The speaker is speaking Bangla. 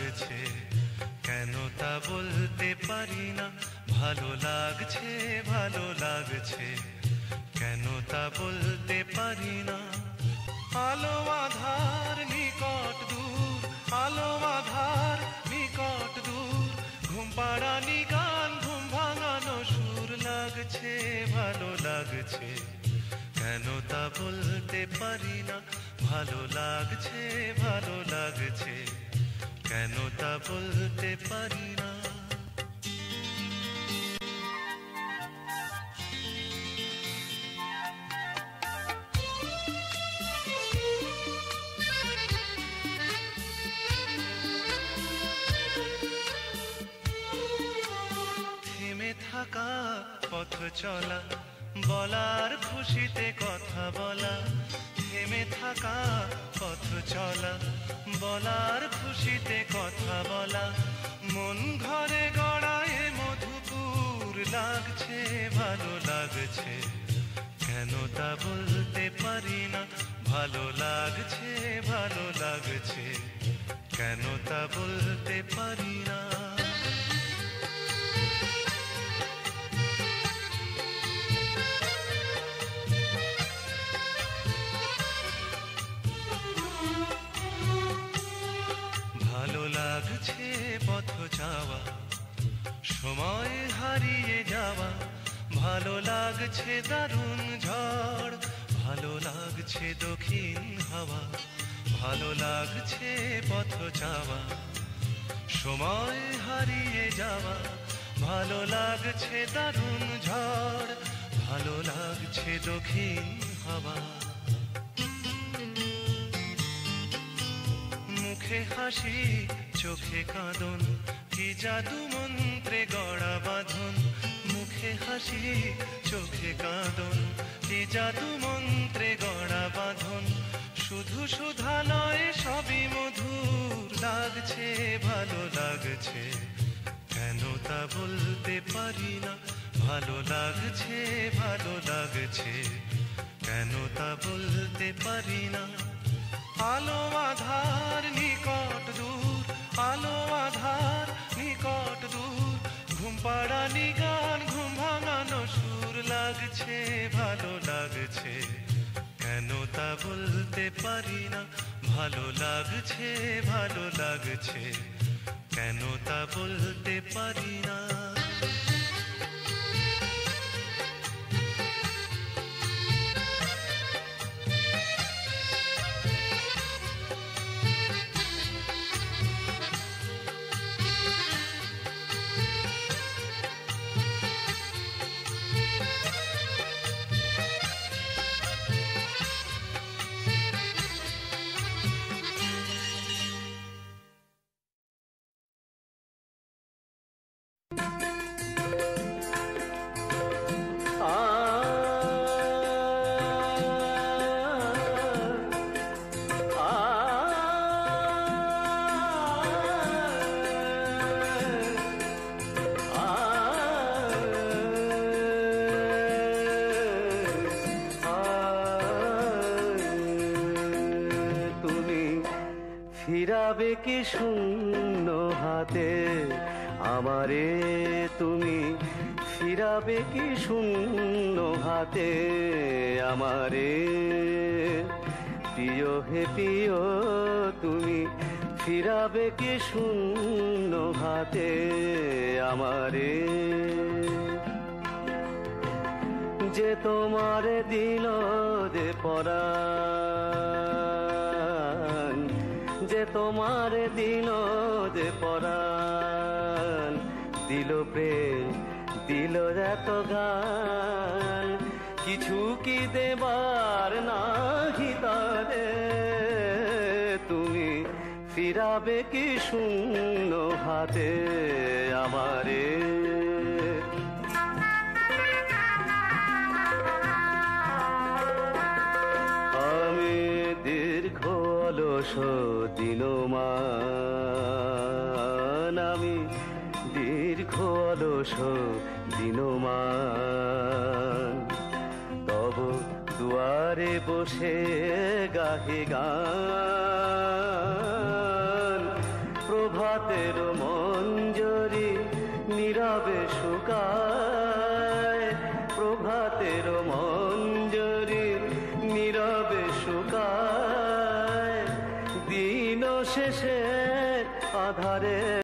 লাগছে, কেন তা বলতে পারি না। ভালো লাগছে, ভালো লাগছে, কেন তা বলতে পারি না। আলো আধার নিকট দূর, আলো আধার নিকট দূর, ঘুম পাড়ানি গান, ঘুম ভাঙানো সুর। লাগছে, ভালো লাগছে, কেন তা বলতে পারি না। ভালো লাগছে, ভালো লাগছে, কেন তা বলতে পারি না। থেমে থাকা পথ চলা, বলার খুশিতে কথা বলা। থেমে থাকা পথ চলা, বলার খুশিতে কথা বলা। মন ঘরে গড়ায় মধুপুর। লাগছে, ভালো লাগছে, কেন তা বলতে পারি না। ভালো লাগছে, ভালো লাগছে, কেন তা বলতে পারি না। ভালো লাগছে পথ যাওয়া, সময় হারিয়ে যাওয়া। ভালো লাগছে দারুণ ঝড়, ভালো লাগছে দক্ষিণ হাওয়া। ভালো লাগছে পথ যাওয়া, সময় হারিয়ে যাওয়া। ভালো লাগছে দারুণ ঝড়, ভালো লাগছে দক্ষিণ হাওয়া। মুখে হাসি, চোখে কাঁদন, কি জাদু মন্ত্রে গড়া বাঁধন। মুখে হাসি, চোখে কাঁদন, কি জাদু মন্ত্রে গড়া বাঁধন। শুধু সুধা নয়, সবই মধুর। লাগছে, ভালো লাগছে, কেন তা বলতে পারি না। ভালো লাগছে, ভালো লাগছে, কেন তা বলতে পারি না। আলো আধার নিকট দূর, আলো আধার নিকট দূর, ঘুম পাড়ানি গান, ঘুম ভাঙানো সুর। লাগছে, ভালো লাগছে, কেন তা বলতে পারি না। ভালো লাগছে, ভালো লাগছে, কেন তা বলতে পারি না। ফিরাবে কি শূন্য হাতে আমারে, তুমি ফিরাবে কি শূন্য হাতে আমারে। প্রিয় হে প্রিয়, তুমি ফিরাবে কি শূন্য হাতে আমারে। যে তোমার দিল যে পরাণ, যে তোমার দিল যে পরাণ। দিল প্রেম, দিল এত গান, কিছু কি দেবার নাহি তারে। তুমি ফিরাবে কি শূন্য হাতে আমারে। আমি দীর্ঘ অলস দিনমান, আমি দীর্ঘ অলস দিনমান। তব দুয়ারে বসে গাহে গান, প্রভাত প্রভাতের মঞ্জরি নীরবে শুকায়, দিন শেষে আধারে